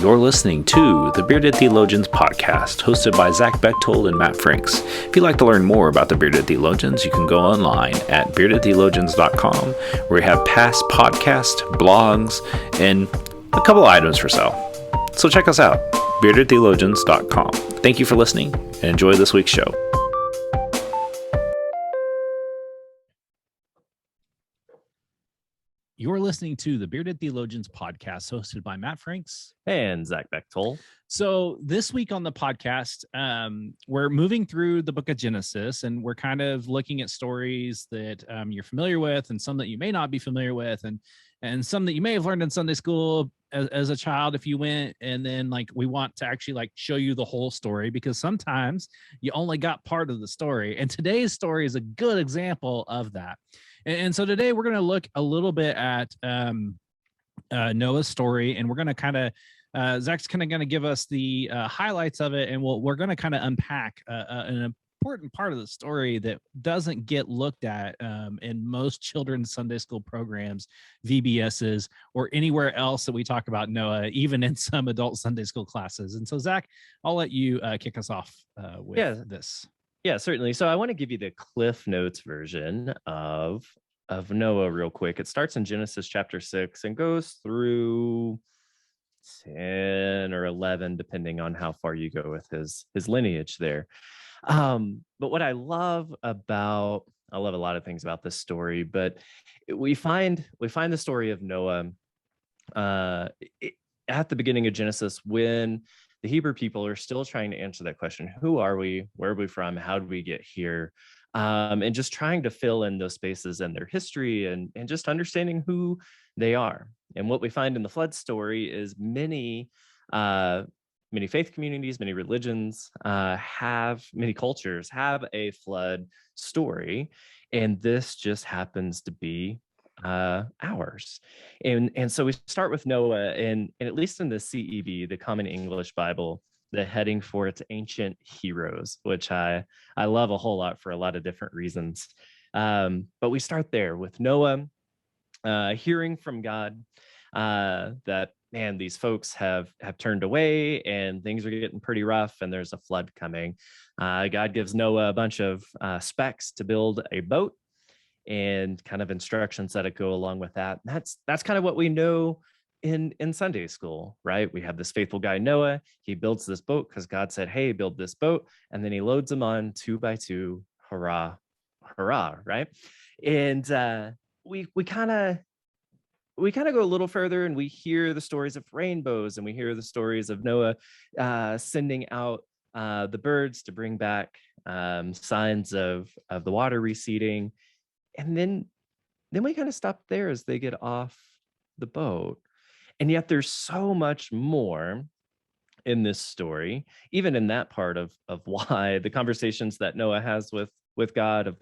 You're listening to the Bearded Theologians podcast, hosted by Zach Bechtold and Matt Franks. If you'd like to learn more about the Bearded Theologians, you can go online at beardedtheologians.com, where we have past podcasts, blogs, and a couple items for sale. So check us out, beardedtheologians.com. Thank you for listening, and enjoy this week's show. You're listening to the Bearded Theologians podcast, hosted by Matt Franks and Zach Bechtold. So this week on the podcast, we're moving through the book of Genesis, and we're kind of looking at stories that you're familiar with, and some that you may not be familiar with, and some that you may have learned in Sunday school as a child if you went. And then we want to actually show you the whole story, because sometimes you only got part of the story. And today's story is a good example of that. And so today we're going to look a little bit at Noah's story, and we're going to kind of, Zach's kind of going to give us the highlights of it, and we're going to kind of unpack an important part of the story that doesn't get looked at in most children's Sunday school programs, VBSs, or anywhere else that we talk about Noah, even in some adult Sunday school classes. And so, Zach, I'll let you kick us off with this. Yeah, certainly. So I want to give you the Cliff Notes version of Noah real quick. It starts in Genesis chapter 6 and goes through 10 or 11, depending on how far you go with his lineage there. But what I love a lot of things about this story, but we find the story of Noah at the beginning of Genesis, when the Hebrew people are still trying to answer that question: who are we? Where are we from? How did we get here? And just trying to fill in those spaces in their history and just understanding who they are. And what we find in the flood story is many faith communities, many religions, many cultures have a flood story. And this just happens to be ours. And so we start with Noah, and at least in the CEB, the Common English Bible, the heading for its ancient heroes, which I love a whole lot for a lot of different reasons. But we start there with Noah hearing from God that, man, these folks have turned away and things are getting pretty rough and there's a flood coming. God gives Noah a bunch of specs to build a boat and kind of instructions that go along with that. That's kind of what we know in Sunday school, right? We have this faithful guy, Noah. He builds this boat because God said, hey, build this boat. And then he loads them on 2 by 2. Hurrah, hurrah, right? And we kind of go a little further, and we hear the stories of rainbows, and we hear the stories of Noah sending out the birds to bring back signs of the water receding. And then we kind of stop there as they get off the boat. And yet there's so much more in this story, even in that part of why the conversations that Noah has with God, of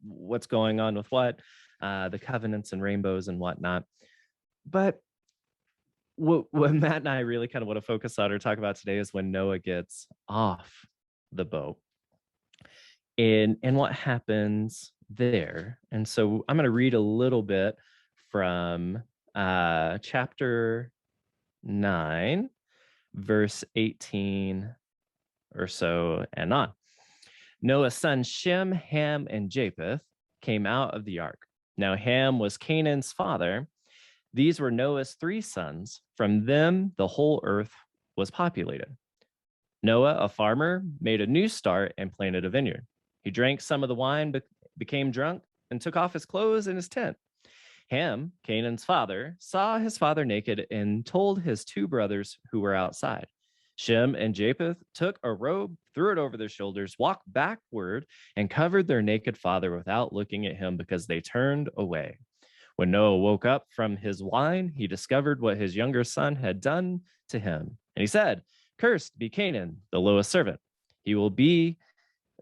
what's going on with what, the covenants and rainbows and whatnot. But what Matt and I really kind of want to focus on or talk about today is when Noah gets off the boat and what happens there. And so I'm going to read a little bit from chapter 9, verse 18 or so and on. Noah's sons Shem, Ham, and Japheth came out of the ark. Now Ham was Canaan's father. These were Noah's 3 sons. From them, the whole earth was populated. Noah, a farmer, made a new start and planted a vineyard. He drank some of the wine, became drunk, and took off his clothes in his tent. Ham, Canaan's father, saw his father naked and told his 2 brothers who were outside. Shem and Japheth took a robe, threw it over their shoulders, walked backward, and covered their naked father without looking at him, because they turned away. When Noah woke up from his wine, he discovered what his younger son had done to him. And he said, "Cursed be Canaan, the lowest servant. He will be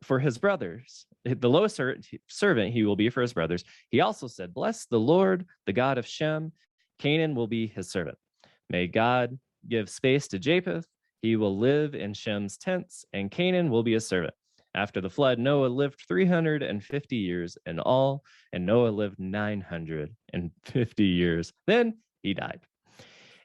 for his brothers. The lowest servant he will be for his brothers." He also said, "Bless the Lord, the God of Shem. Canaan will be his servant. May God give space to Japheth. He will live in Shem's tents, and Canaan will be his servant." After the flood, Noah lived 350 years in all, and Noah lived 950 years. Then he died.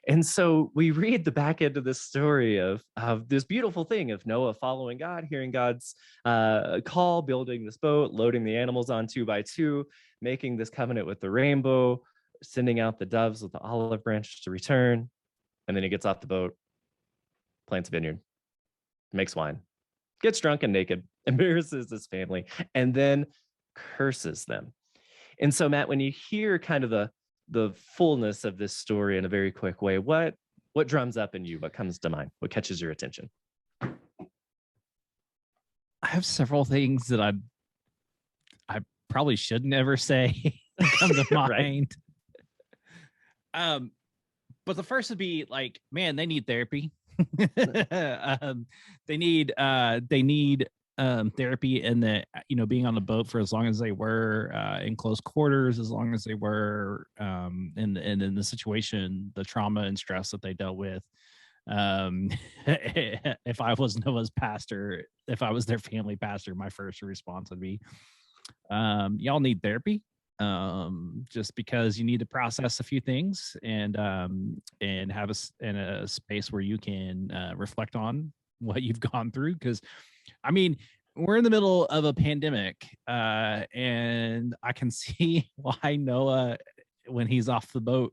And so we read the back end of this story of this beautiful thing of Noah following God, hearing God's call, building this boat, loading the animals on 2 by 2, making this covenant with the rainbow, sending out the doves with the olive branch to return. And then he gets off the boat, plants a vineyard, makes wine, gets drunk and naked, embarrasses his family, and then curses them. And so, Matt, when you hear kind of the fullness of this story in a very quick way, what drums up in you? What comes to mind? What catches your attention? I have several things that I probably should never say come to mind. But the first would be like, man, they need therapy. They need therapy, and that, you know, being on the boat for as long as they were, in close quarters, as long as they were, in the situation, the trauma and stress that they dealt with. If I was Noah's pastor, if I was their family pastor, my first response would be, y'all need therapy. Just because you need to process a few things and have a space where you can reflect on what you've gone through. Because, I mean, we're in the middle of a pandemic, and I can see why Noah, when he's off the boat,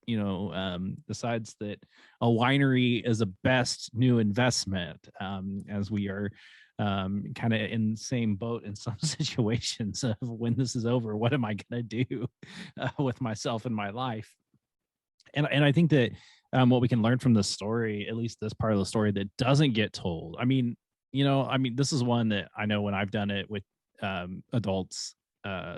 you know, decides that a winery is a best new investment, as we are kind of in the same boat in some situations of, when this is over, what am I going to do with myself and my life? And I think that what we can learn from this story, at least this part of the story that doesn't get told. I mean, you know, this is one that I know when I've done it with adults,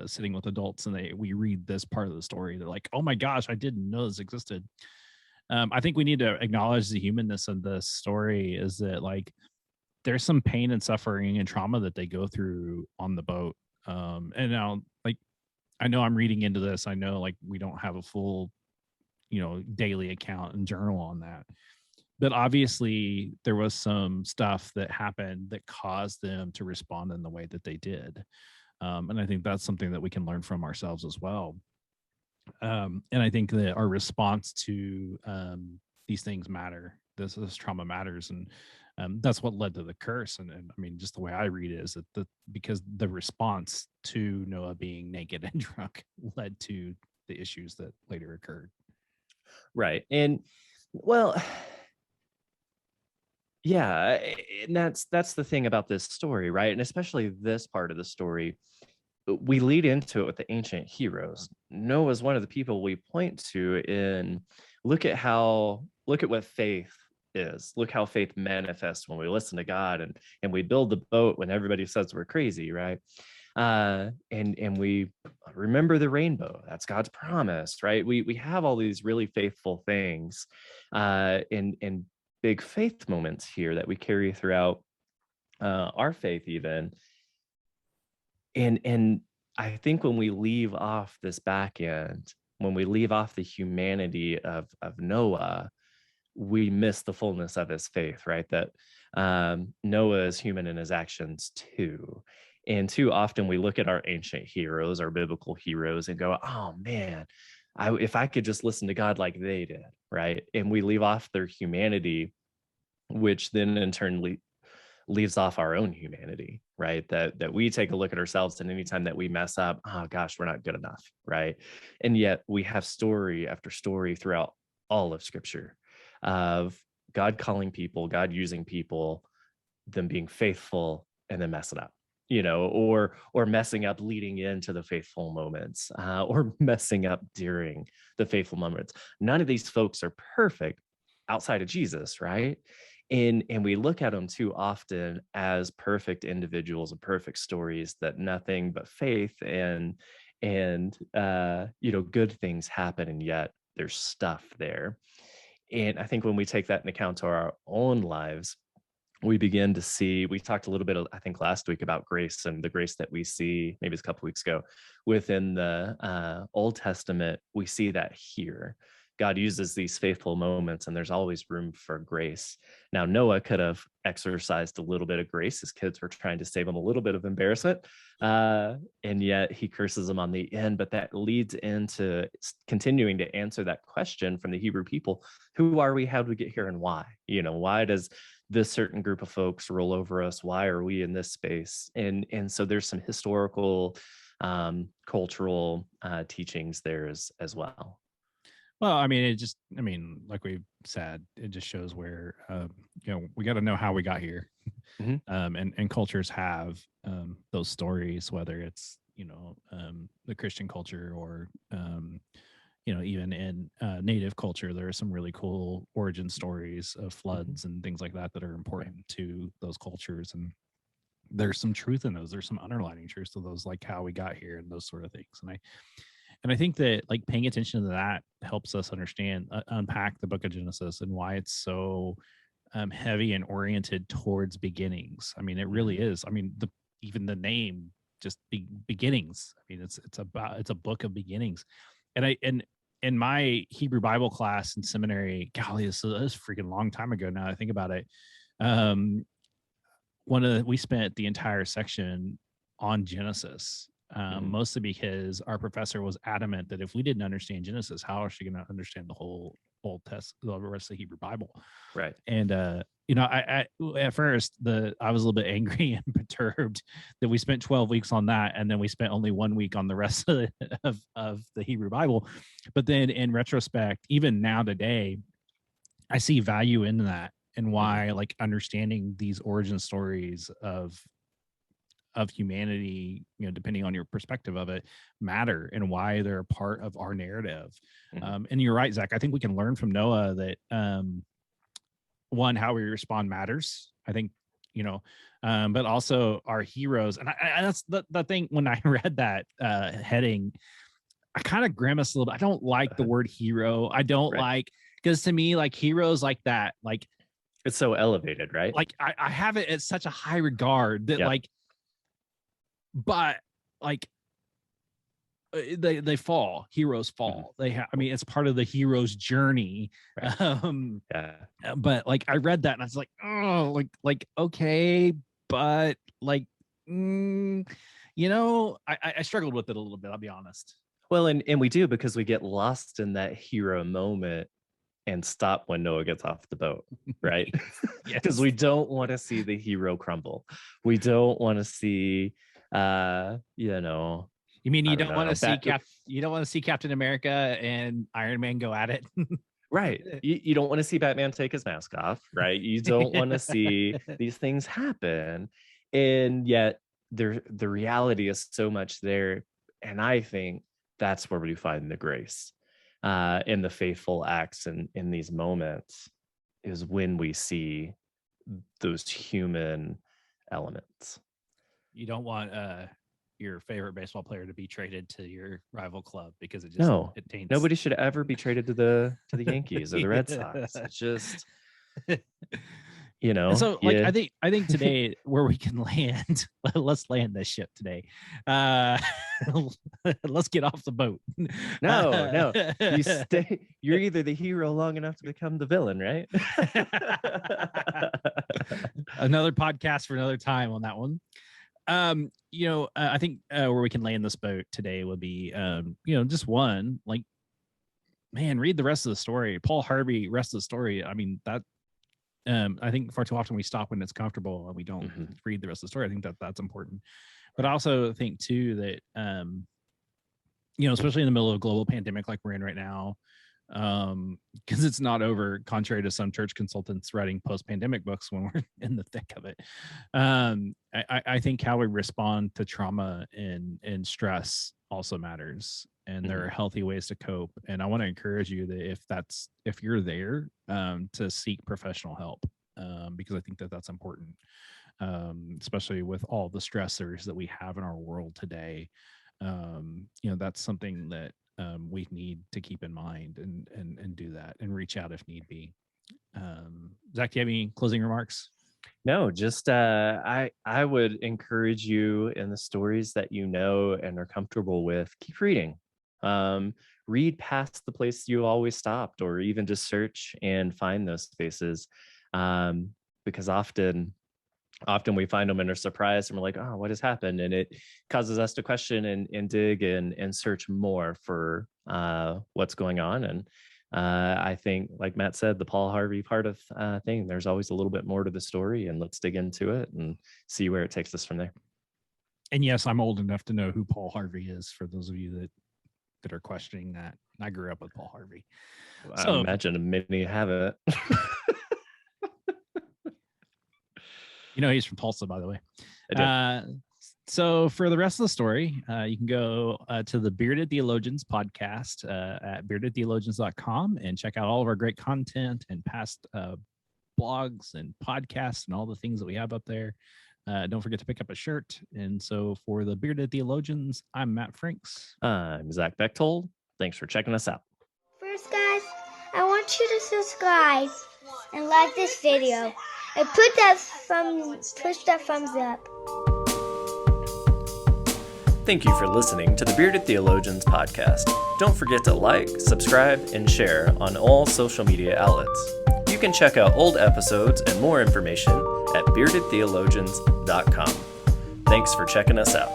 sitting with adults, and we read this part of the story, they're like, oh my gosh, I didn't know this existed. I think we need to acknowledge the humanness of this story, is that, like, there's some pain and suffering and trauma that they go through on the boat. And now, like, I know I'm reading into this. I know, like, we don't have a full, you know, daily account and journal on that. But obviously there was some stuff that happened that caused them to respond in the way that they did. And I think that's something that we can learn from ourselves as well. And I think that our response to these things matter. This trauma matters. And that's what led to the curse. And I mean, just the way I read it is that because the response to Noah being naked and drunk led to the issues that later occurred. Right. And, well, yeah, and that's the thing about this story, right? And especially this part of the story, we lead into it with the ancient heroes. Noah is one of the people we point to in look at what faith is. Look how faith manifests when we listen to God and we build the boat when everybody says we're crazy, right? And we remember the rainbow. That's God's promise, right? We have all these really faithful things, in big faith moments here that we carry throughout our faith even. And I think when we leave off this back end, when we leave off the humanity of Noah, we miss the fullness of his faith, right? That Noah is human in his actions too. And too often we look at our ancient heroes, our biblical heroes, and go, oh man, if I could just listen to God like they did, right? And we leave off their humanity, which then in turn leaves off our own humanity, right? That we take a look at ourselves, and anytime that we mess up, oh gosh, we're not good enough, right? And yet we have story after story throughout all of Scripture of God calling people, God using people, them being faithful, and then messing up, you know, or messing up leading into the faithful moments, or messing up during the faithful moments. None of these folks are perfect outside of Jesus, right? And we look at them too often as perfect individuals and perfect stories, that nothing but faith and you know, good things happen, and yet there's stuff there. And I think when we take that into account to our own lives, we begin to see, we talked a little bit, I think last week, about grace, and the grace that we see, maybe it's a couple weeks ago, within the Old Testament. We see that here. God uses these faithful moments, and there's always room for grace. Now, Noah could have exercised a little bit of grace. His kids were trying to save him a little bit of embarrassment, and yet he curses them on the end. But that leads into continuing to answer that question from the Hebrew people: who are we? How did we get here? And why? Why does this certain group of folks roll over us? Why are we in this space? And so there's some historical, cultural teachings there as well. Well, I mean, like we said, it just shows where, we got to know how we got here. And cultures have those stories, whether it's, the Christian culture or, even in native culture, there are some really cool origin stories of floods and things like that are important to those cultures. And there's some truth in those. There's some underlining truth to those, like how we got here and those sort of things. And I think that like paying attention to that helps us understand, unpack the book of Genesis and why it's so heavy and oriented towards beginnings. I mean, it really is. I mean, even the name, just beginnings. I mean, it's a book of beginnings. And in my Hebrew Bible class in seminary, golly, this is a freaking long time ago now I think about it. We spent the entire section on Genesis. Mostly because our professor was adamant that if we didn't understand Genesis, how is she going to understand the whole the rest of the Hebrew Bible? Right. And I at first I was a little bit angry and perturbed that we spent 12 weeks on that, and then we spent only 1 week on the rest of the Hebrew Bible. But then in retrospect, even now today, I see value in that, and why like understanding these origin stories of humanity, depending on your perspective of it, matter, and why they're a part of our narrative. And you're right, Zach. I think we can learn from Noah that one, how we respond matters. I think, but also our heroes. And I that's the thing. When I read that heading, I kind of grimaced a little bit. I don't like the word hero. I don't like, because to me, like heroes like that, like it's so elevated, right? Like I have it at such a high regard that but like they fall, heroes fall. It's part of the hero's journey. But like I read that and I was like, oh, like okay, but like I struggled with it a little bit, I'll be honest. Well, and we do, because we get lost in that hero moment and stop when Noah gets off the boat, right? Because we don't want to see the hero crumble. We don't want to see you mean you don't want to see Captain America and Iron Man go at it? Right. You don't want to see Batman take his mask off, right? You don't want to see these things happen. And yet the reality is so much there. And I think that's where we find the grace in the faithful acts and in these moments, is when we see those human elements. You don't want your favorite baseball player to be traded to your rival club, because it just it taints. Nobody should ever be traded to the Yankees or the Red Sox. It's just And so like I think today where we can land, let's land this ship today. Let's get off the boat. No. You're either the hero long enough to become the villain, right? Another podcast for another time on that one. I think where we can land this boat today would be just one, like, man, read the rest of the story. Paul Harvey, rest of the story. I mean, that I think far too often we stop when it's comfortable and we don't read the rest of the story. I think that's important. But I also think too that especially in the middle of a global pandemic like we're in right now, because it's not over, contrary to some church consultants writing post-pandemic books when we're in the thick of it. I think how we respond to trauma and stress also matters, and there are healthy ways to cope. And I want to encourage you that if you're there, to seek professional help, because I think that's important, especially with all the stressors that we have in our world today. That's something that we need to keep in mind and do that and reach out if need be. Zach, do you have any closing remarks? No, just I would encourage you, in the stories that you know and are comfortable with, keep reading. Read past the place you always stopped, or even just search and find those spaces, because often we find them and are surprised and we're like, oh, what has happened? And it causes us to question and dig and search more for what's going on. And I think, like Matt said, the Paul Harvey part of thing, there's always a little bit more to the story, and let's dig into it and see where it takes us from there. And yes, I'm old enough to know who Paul Harvey is, for those of you that are questioning that. I grew up with Paul Harvey. I imagine many haven't. He's from Tulsa, by the way. So for the rest of the story, you can go to the Bearded Theologians podcast at beardedtheologians.com and check out all of our great content and past blogs and podcasts and all the things that we have up there. Don't forget to pick up a shirt. And so for the Bearded Theologians, I'm Matt Franks. I'm Zach Bechtold. Thanks for checking us out. First, guys, I want you to subscribe and like this video and push that thumbs up. Thank you for listening to the Bearded Theologians podcast. Don't forget to like, subscribe, and share on all social media outlets. You can check out old episodes and more information at beardedtheologians.com. Thanks for checking us out.